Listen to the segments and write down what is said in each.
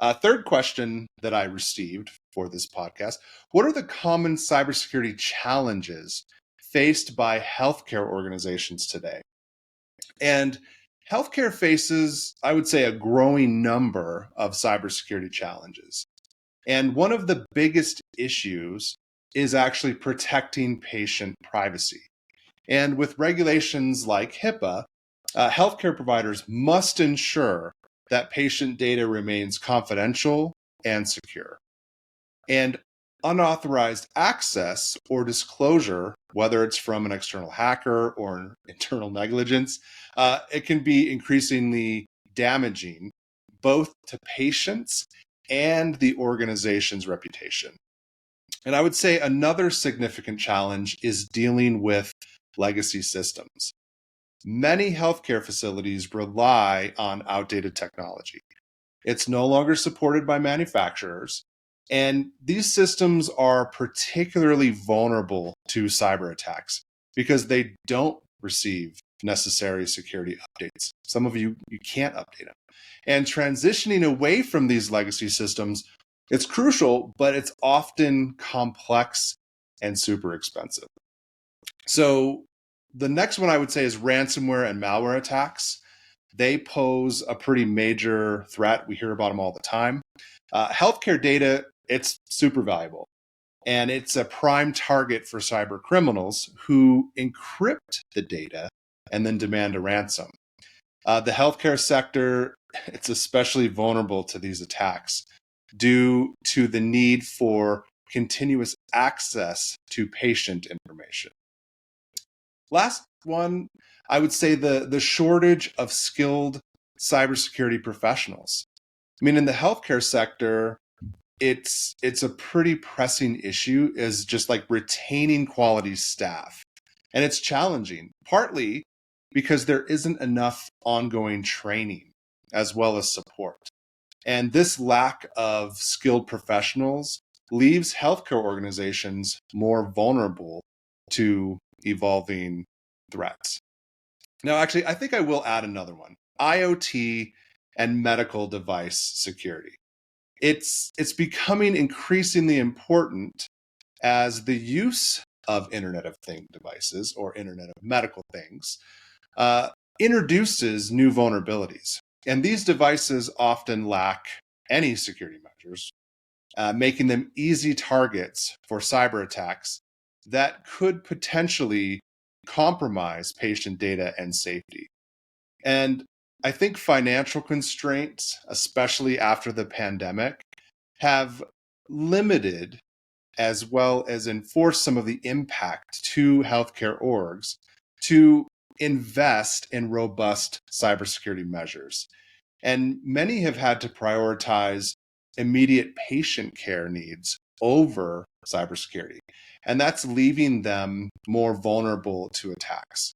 Third question that I received for this podcast: what are the common cybersecurity challenges faced by healthcare organizations today? And healthcare faces, I would say, a growing number of cybersecurity challenges. And one of the biggest issues is actually protecting patient privacy. And with regulations like HIPAA, healthcare providers must ensure that patient data remains confidential and secure. And unauthorized access or disclosure, whether it's from an external hacker or internal negligence, it can be increasingly damaging both to patients and the organization's reputation. And I would say another significant challenge is dealing with legacy systems. Many healthcare facilities rely on outdated technology. It's no longer supported by manufacturers, and these systems are particularly vulnerable to cyber attacks because they don't receive necessary security updates. Some of you can't update them. And transitioning away from these legacy systems, it's crucial, but it's often complex and super expensive. So the next one I would say is ransomware and malware attacks. They pose a pretty major threat. We hear about them all the time. Healthcare data, it's super valuable. And it's a prime target for cyber criminals who encrypt the data and then demand a ransom. The healthcare sector, it's especially vulnerable to these attacks due to the need for continuous access to patient information. Last one, I would say the shortage of skilled cybersecurity professionals. I mean, in the healthcare sector, it's a pretty pressing issue, is just like retaining quality staff. And it's challenging, partly because there isn't enough ongoing training as well as support. And this lack of skilled professionals leaves healthcare organizations more vulnerable to evolving threats. Now, actually, I think I will add another one: IoT and medical device security. It's becoming increasingly important as the use of Internet of Things devices or Internet of Medical Things introduces new vulnerabilities. And these devices often lack any security measures, making them easy targets for cyber attacks that could potentially compromise patient data and safety. And I think financial constraints, especially after the pandemic, have limited as well as enforced some of the impact to healthcare orgs to invest in robust cybersecurity measures. And many have had to prioritize immediate patient care needs over cybersecurity. And that's leaving them more vulnerable to attacks.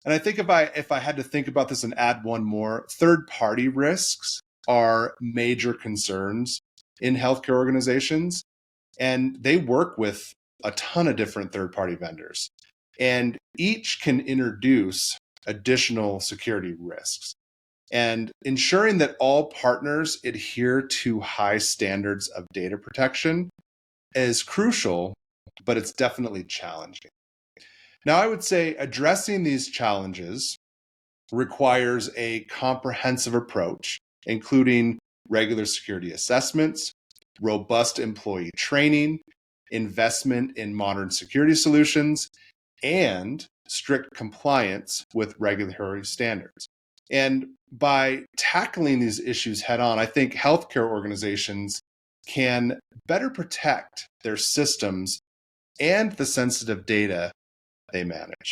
And I think if I had to think about this and add one more, third-party risks are major concerns in healthcare organizations. And they work with a ton of different third-party vendors. And each can introduce additional security risks. And ensuring that all partners adhere to high standards of data protection is crucial, but it's definitely challenging. Now, I would say addressing these challenges requires a comprehensive approach, including regular security assessments, robust employee training, investment in modern security solutions, and strict compliance with regulatory standards. And by tackling these issues head on, I think healthcare organizations can better protect their systems and the sensitive data they manage.